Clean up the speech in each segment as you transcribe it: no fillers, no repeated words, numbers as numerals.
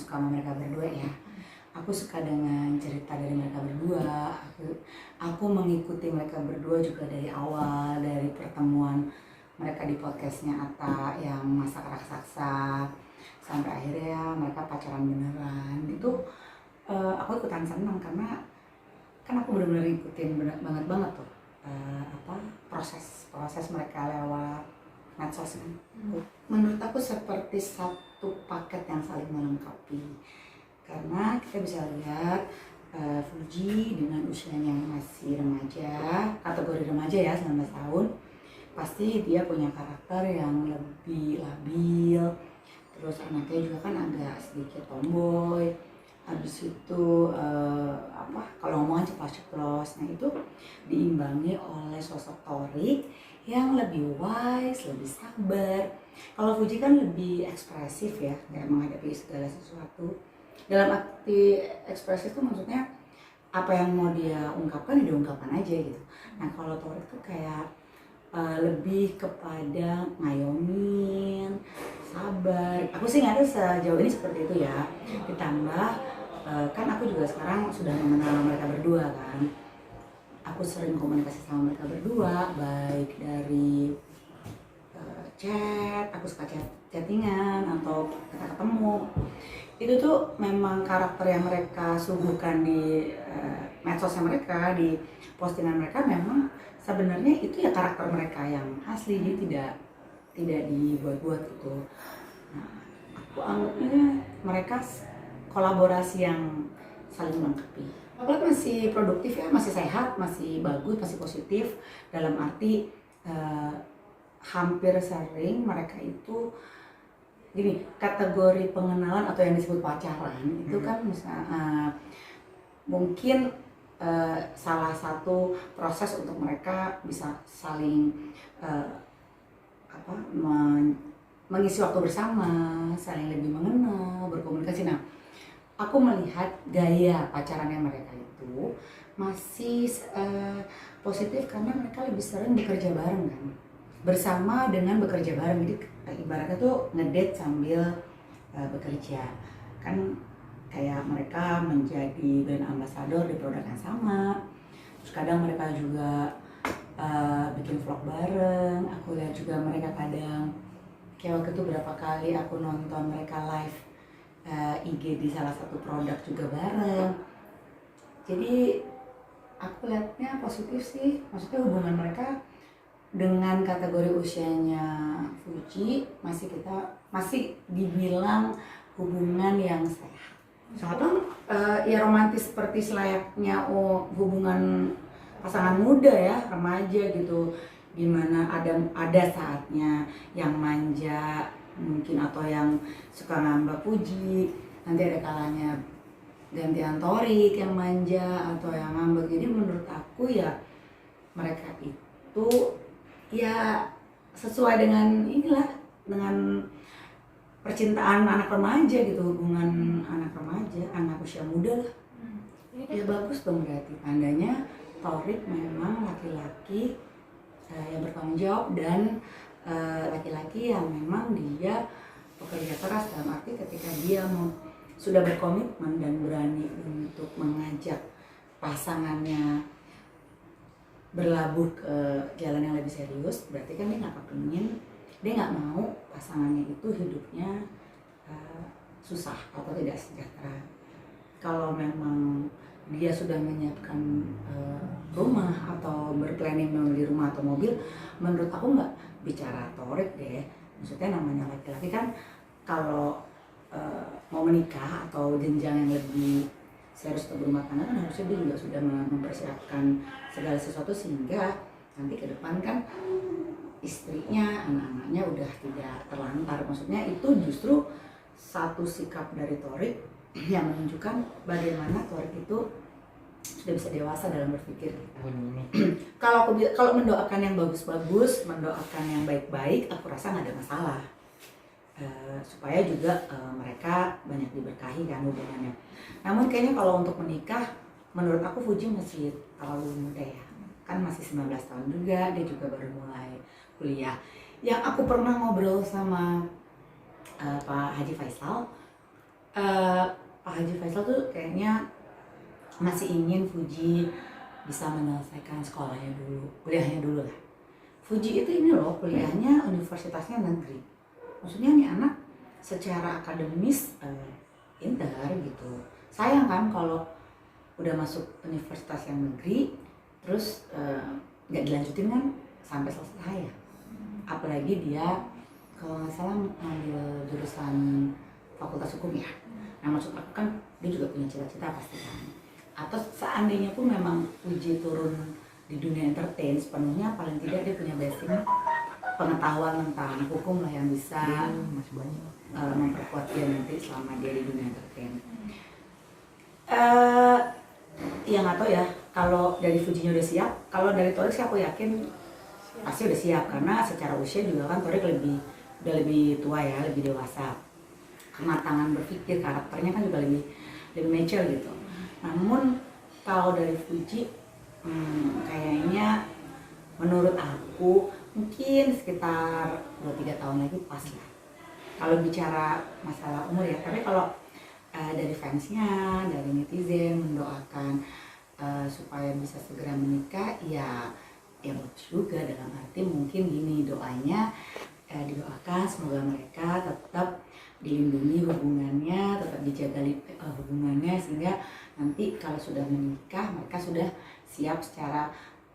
suka sama mereka berdua ya. Aku suka dengan cerita dari mereka berdua. Aku mengikuti mereka berdua juga dari awal, dari pertemuan mereka di podcastnya Atta yang masak raksasa sampai akhirnya mereka pacaran beneran. Itu aku ikutan senang karena kan aku benar-benar ngikutin banget tuh proses mereka lewat medsos kan. Menurut aku seperti satu paket yang saling melengkapi karena kita bisa lihat Fuji dengan usianya yang masih remaja, kategori remaja ya 19 tahun, pasti dia punya karakter yang lebih labil. Terus anaknya juga kan agak sedikit tomboy. Habis itu kalau ngomongnya ceplos-ceplos, nah itu diimbangi oleh sosok Torik yang lebih wise, lebih sabar. Kalau Fuji kan lebih ekspresif ya, kayak menghadapi segala sesuatu. Dalam arti ekspresif itu maksudnya apa yang mau dia ungkapkan, ya diungkapkan aja gitu. Nah kalau Torik tuh kayak lebih kepada ngayomin, sabar. Aku sih nggak sejauh ini seperti itu ya. Ditambah kan aku juga sekarang sudah mengenal mereka berdua kan. Aku sering komunikasi sama mereka berdua, baik dari chat, aku suka chattingan atau kita ketemu. Itu tuh memang karakter yang mereka suguhkan di medsosnya mereka, di postingan mereka memang sebenarnya itu ya karakter mereka yang asli, jadi tidak dibuat-buat gitu. Nah, aku anggapnya mereka kolaborasi yang saling melengkapi. Apalagi masih produktif ya, masih sehat, masih bagus, masih positif. Dalam arti hampir sering mereka itu gini, kategori pengenalan atau yang disebut pacaran itu kan misalnya mungkin salah satu proses untuk mereka bisa saling mengisi waktu bersama, saling lebih mengenal, berkomunikasi. Nah, aku melihat gaya pacarannya mereka itu masih positif karena mereka lebih sering bekerja bareng kan, bersama dengan bekerja bareng. Jadi ibaratnya tuh ngedate sambil bekerja kan, kayak mereka menjadi brand ambassador di produk yang sama. Terus kadang mereka juga bikin vlog bareng. Aku lihat juga mereka kadang kayak waktu itu berapa kali aku nonton mereka live IG di salah satu produk juga bareng. Jadi aku lihatnya positif sih, maksudnya hubungan mereka dengan kategori usianya Fuji masih dibilang hubungan yang sehat. Soalnya ya romantis seperti selayaknya hubungan pasangan muda ya, remaja gitu, dimana ada saatnya yang manja mungkin atau yang suka ngambek Fuji, nanti ada kalanya gantian Torik yang manja atau yang ngambek. Jadi menurut aku ya mereka itu ya sesuai dengan dengan percintaan anak remaja gitu, hubungan anak remaja, anak usia muda lah. Ya bagus dong, berarti tandanya Torik memang laki-laki yang bertanggung jawab dan laki-laki yang memang dia bekerja keras, dalam arti ketika dia sudah berkomitmen dan berani untuk mengajak pasangannya berlabuh ke jalan yang lebih serius, berarti kan dia nggak mau pasangannya itu hidupnya susah atau tidak sejahtera. Kalau memang dia sudah menyiapkan rumah atau berplanning membeli rumah atau mobil, menurut aku nggak bicara Torik deh. Maksudnya namanya laki-laki kan kalau mau menikah atau jenjang yang lebih serius untuk berumah tangga kan harusnya dia juga sudah mempersiapkan segala sesuatu sehingga nanti ke depan kan istrinya, anak-anaknya udah tidak terlantar. Maksudnya itu justru satu sikap dari Torik yang menunjukkan bagaimana Torik itu sudah bisa dewasa dalam berpikir. Kalau mendoakan yang bagus-bagus, mendoakan yang baik-baik, aku rasa nggak ada masalah. Supaya juga mereka banyak diberkahi kan hubungannya. Namun kayaknya kalau untuk menikah, menurut aku Fuji masih terlalu muda ya. Kan masih 19 tahun juga, dia juga baru mulai kuliah. Yang aku pernah ngobrol sama Pak Haji Faisal, eh, Pak Haji Faisal tuh kayaknya masih ingin Fuji bisa menyelesaikan sekolahnya dulu, kuliahnya dulu lah. Fuji itu ini loh, kuliahnya universitasnya negeri. Maksudnya nih anak secara akademis pintar gitu. Sayang kan kalau udah masuk universitas yang negeri, terus nggak dilanjutin kan sampai selesai ya. Apalagi dia kalau nggak salah ngambil jurusan fakultas hukum ya. Nah maksud aku kan dia juga punya cita-cita pasti kan. Atau seandainya pun memang Fuji turun di dunia entertain sepenuhnya, paling tidak dia punya basic pengetahuan tentang hukum lah yang bisa masih banyak memperkuat dia nanti selama dia di dunia entertain. Ya nggak tahu ya kalau dari Fujinya udah siap. Kalau dari Torik sih aku yakin pasti udah siap, karena secara usia juga kan Torik udah lebih tua ya, lebih dewasa. Kematangan berpikir, karakternya kan juga lebih mature gitu. Namun kalau dari Fuji kayaknya menurut aku mungkin sekitar 2-3 tahun lagi pas lah. Kalau bicara masalah umur ya, tapi kalau dari fansnya, dari netizen mendoakan supaya bisa segera menikah, ya bagus juga, dalam arti mungkin gini doanya, didoakan semoga mereka tetap dilindungi hubungannya, tetap dijaga hubungannya, sehingga nanti kalau sudah menikah mereka sudah siap secara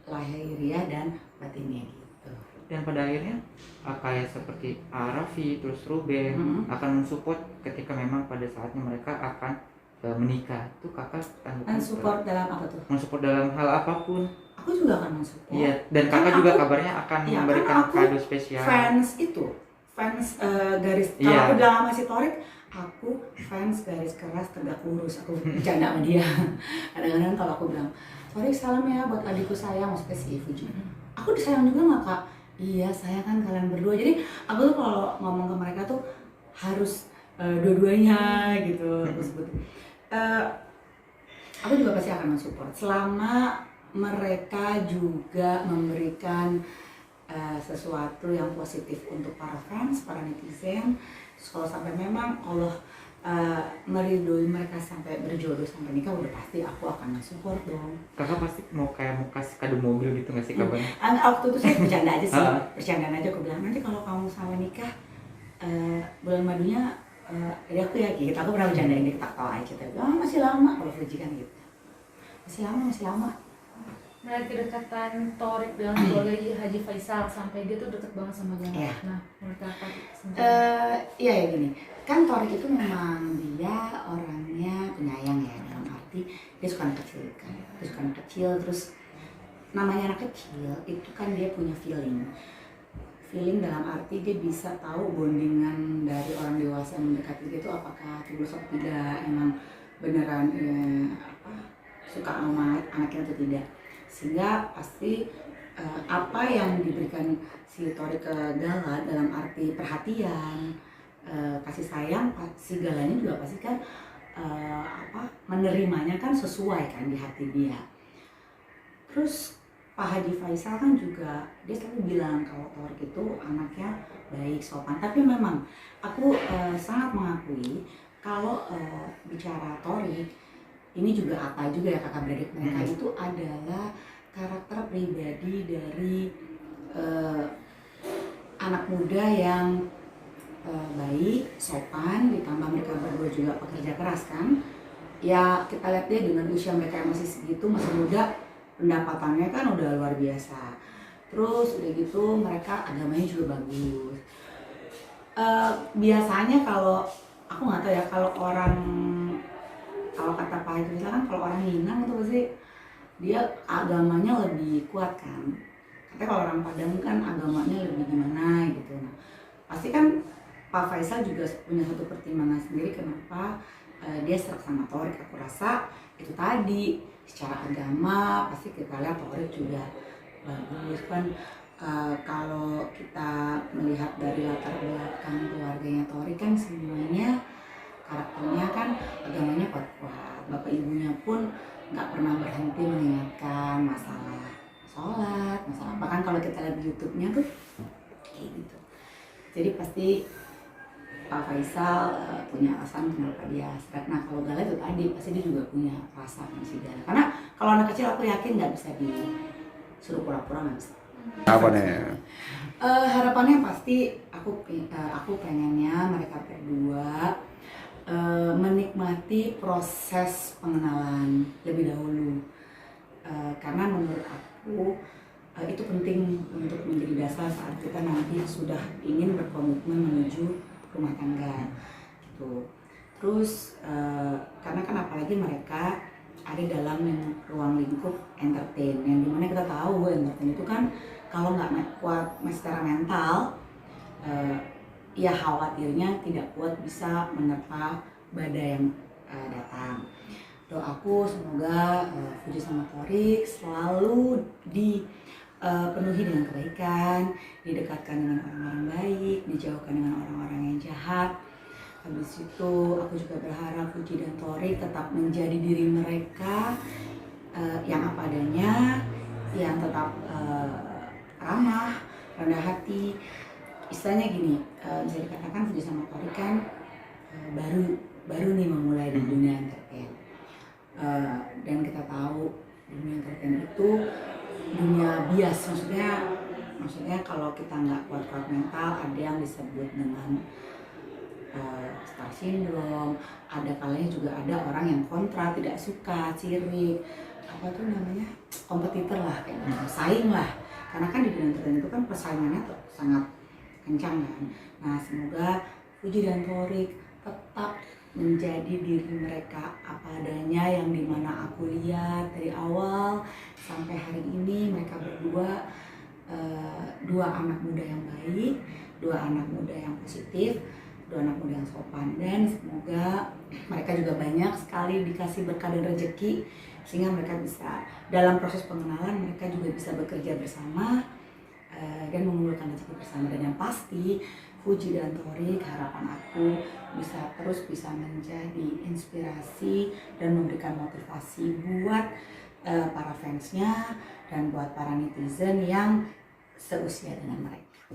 lahiriah dan batinnya gitu. Dan pada akhirnya kayak seperti Raffi terus Ruben akan mensupport ketika memang pada saatnya mereka akan menikah. Itu kakak mensupport dalam apa tuh? Mensupport dalam hal apapun. Aku juga akan mensupport. Iya, dan kakak juga kabarnya akan memberikan kado spesial. Fans garis, kalau aku bilang sama si Torik, aku fans garis keras tegak lurus. Aku bercanda sama dia. Kadang-kadang kalau aku bilang, Torik salam ya buat adikku sayang, maksudnya si Fuji. Aku disayang juga nggak kak? Iya saya kan kalian berdua. Jadi aku tuh kalau ngomong ke mereka tuh harus dua-duanya gitu. Aku sebutin. Aku juga pasti akan mensupport selama mereka juga memberikan sesuatu yang positif untuk para fans, para netizen. Kalau sampai memang Allah meridoi mereka sampai berjodoh sampai nikah, udah pasti aku akan mensupport dong. Kakak pasti mau kasih kado mobil gitu nggak sih kabarnya? Waktu itu saya bercanda aja sih, bercandaan aja. Aku bilang nanti kalau kamu sama nikah bulan madunya ya aku ya gitu. Aku pernah bercandain dia, ketawa aja. Tapi masih lama kalau Fuji kan gitu. Masih lama. Melihat kedekatan Torik dengan keluarga Haji Faisal sampai dia tuh deket banget sama Gamal. Nah, menurut kakak iya ya gini, kan Torik itu memang dia orangnya penyayang ya, dalam arti dia suka anak kecil kan, dia suka anak kecil. Terus namanya anak kecil itu kan dia punya feeling dalam arti dia bisa tahu bondingan dari orang dewasa yang mendekati dia itu apakah tulus atau tidak, emang beneran suka sama anaknya atau tidak. Sehingga pasti apa yang diberikan si Torik ke Gala dalam arti perhatian, kasih sayang, si Galanya juga pasti kan menerimanya kan sesuai kan di hati dia. Terus Pak Haji Faisal kan juga dia selalu bilang kalau Torik itu anaknya baik, sopan. Tapi memang aku sangat mengakui kalau bicara Torik, ini juga Atta juga ya kakak beradik mereka itu adalah karakter pribadi dari anak muda yang baik, sopan, ditambah mereka berdua juga pekerja keras kan. Ya kita lihat deh dengan usia mereka yang masih segitu, masih muda, pendapatannya kan udah luar biasa. Terus udah gitu mereka agamanya juga bagus. Biasanya kalau aku nggak tahu ya, kalau kata Pak Haji kan kalau orang Minang itu pasti dia agamanya lebih kuat kan. Katanya kalau orang Padang kan agamanya lebih gimana gitu. Nah, pasti kan Pak Faisal juga punya satu pertimbangan sendiri kenapa dia serak sama Torik. Aku rasa itu tadi, secara agama pasti kita lihat Torik juga bagus kan. Kalau kita melihat dari latar belakang keluarganya Torik kan semuanya karakternya kan agamanya kuat-kuat. Bapak ibunya pun nggak pernah berhenti mengingatkan masalah sholat, masalah apa kan kalau kita lihat di YouTube-nya tuh kayak gitu. Jadi pasti Pak Faisal punya alasan kenapa dia seret. Nah kalau Gala itu tadi pasti dia juga punya rasa si Gala. Karena kalau anak kecil aku yakin nggak bisa disuruh pura-pura, nggak bisa. Apa nih? Harapannya pasti aku pengennya mereka berdua menikmati proses pengenalan lebih dahulu. Karena menurut aku itu penting untuk menjadi dasar saat kita nanti sudah ingin berkomitmen menuju rumah tangga gitu. Terus karena kan apalagi mereka ada dalam ruang lingkup entertain, yang dimana kita tahu entertain itu kan kalau nggak kuat secara mental, ya khawatirnya tidak kuat bisa menerpa badai yang datang. Doaku semoga Fuji sama Thorik selalu dipenuhi dengan kebaikan, didekatkan dengan orang-orang baik, dijauhkan dengan orang-orang yang jahat. Habis itu aku juga berharap Fuji dan Thorik tetap menjadi diri mereka yang apa adanya, yang tetap ramah, rendah hati. Istilahnya gini, bisa dikatakan Fuji sama Thorik kan baru nih memulai di dunia entertain. Dan kita tahu dunia entertain itu dunia bias, maksudnya kalau kita nggak kuat mental, ada yang disebut dengan star syndrome, ada kalanya juga ada orang yang kontra, tidak suka, sirik, apa tuh namanya, kompetitor lah, kayak saing lah, karena kan di dunia entertain itu kan persaingannya tuh sangat kencang kan. Nah semoga Fuji dan Thorik tetap menjadi diri mereka apa adanya, yang dimana aku lihat dari awal sampai hari ini mereka berdua dua anak muda yang baik, dua anak muda yang positif, dua anak muda yang sopan, dan semoga mereka juga banyak sekali dikasih berkah dan rezeki sehingga mereka bisa dalam proses pengenalan mereka juga bisa bekerja bersama dan mengumpulkan rezeki bersama. Dan yang pasti Fuji dan Thorik, harapan aku bisa menjadi inspirasi dan memberikan motivasi buat para fansnya dan buat para netizen yang seusia dengan mereka.